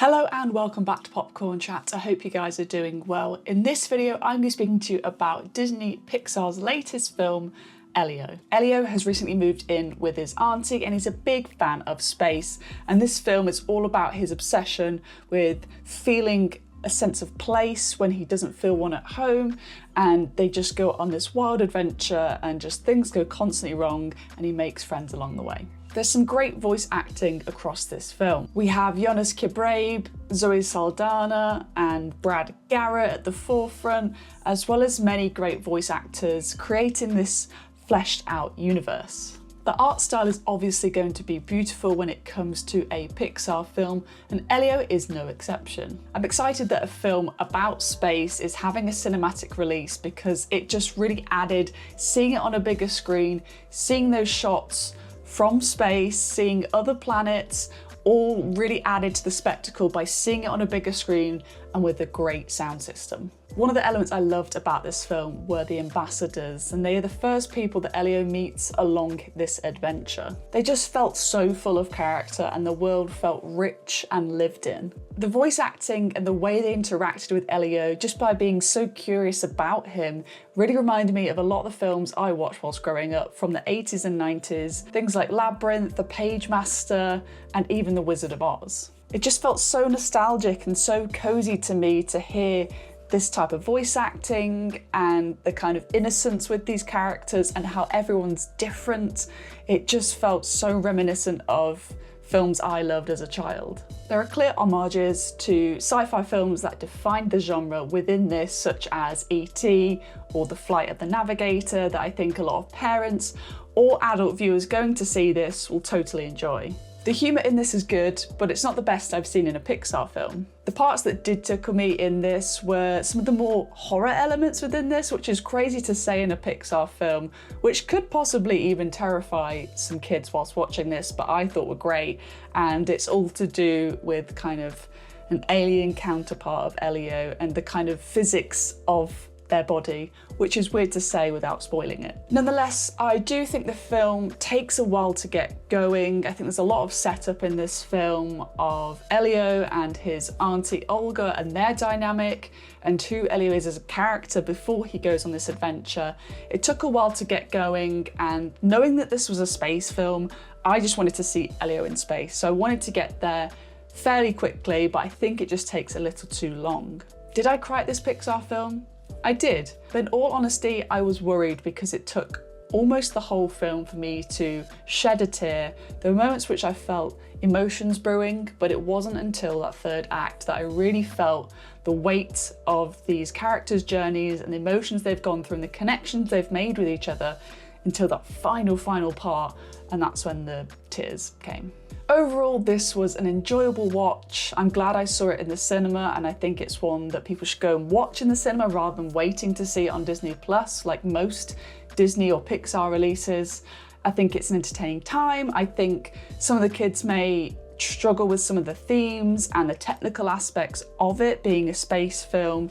Hello and welcome back to Popcorn Chat. I hope you guys are doing well. In this video, I'm going to be speaking to you about Disney Pixar's latest film, Elio. Elio has recently moved in with his auntie and he's a big fan of space. And this film is all about his obsession with feeling a sense of place when he doesn't feel one at home, and they just go on this wild adventure and just things go constantly wrong and he makes friends along the way. There's some great voice acting across this film. We have Jonas Kjebrabe, Zoe Saldana and Brad Garrett at the forefront, as well as many great voice actors creating this fleshed out universe. The art style is obviously going to be beautiful when it comes to a Pixar film, and Elio is no exception. I'm excited that a film about space is having a cinematic release because it just really added seeing it on a bigger screen, seeing those shots from space, seeing other planets, all really added to the spectacle by seeing it on a bigger screen and with a great sound system. One of the elements I loved about this film were the ambassadors, and they are the first people that Elio meets along this adventure. They just felt so full of character and the world felt rich and lived in. The voice acting and the way they interacted with Elio just by being so curious about him really reminded me of a lot of the films I watched whilst growing up from the 80s and 90s, things like Labyrinth, The Page Master, and even The Wizard of Oz. It just felt so nostalgic and so cozy to me to hear this type of voice acting and the kind of innocence with these characters and how everyone's different. It just felt so reminiscent of films I loved as a child. There are clear homages to sci-fi films that defined the genre within this, such as E.T. or The Flight of the Navigator, that I think a lot of parents or adult viewers going to see this will totally enjoy. The humour in this is good, but it's not the best I've seen in a Pixar film. The parts that did tickle me in this were some of the more horror elements within this, which is crazy to say in a Pixar film, which could possibly even terrify some kids whilst watching this, but I thought were great. And it's all to do with kind of an alien counterpart of Elio and the kind of physics of their body, which is weird to say without spoiling it. Nonetheless, I do think the film takes a while to get going. I think there's a lot of setup in this film of Elio and his auntie Olga and their dynamic and who Elio is as a character before he goes on this adventure. It took a while to get going, and knowing that this was a space film, I just wanted to see Elio in space. So I wanted to get there fairly quickly, but I think it just takes a little too long. Did I cry at this Pixar film? I did, but in all honesty, I was worried because it took almost the whole film for me to shed a tear. There were moments which I felt emotions brewing, but it wasn't until that third act that I really felt the weight of these characters' journeys and the emotions they've gone through and the connections they've made with each other until that final part, and that's when the tears came. Overall, this was an enjoyable watch. I'm glad I saw it in the cinema, and I think it's one that people should go and watch in the cinema rather than waiting to see it on Disney Plus, like most Disney or Pixar releases. I think it's an entertaining time. I think some of the kids may struggle with some of the themes and the technical aspects of it being a space film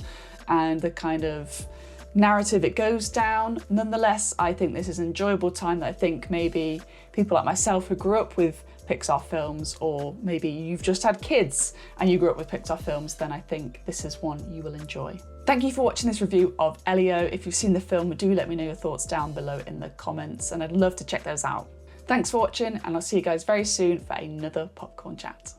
and the kind of narrative it goes down. Nonetheless, I think this is an enjoyable time that I think maybe people like myself who grew up with Pixar films, or maybe you've just had kids and you grew up with Pixar films, then I think this is one you will enjoy. Thank you for watching this review of Elio. If you've seen the film, do let me know your thoughts down below in the comments, and I'd love to check those out. Thanks for watching, and I'll see you guys very soon for another Popcorn Chat.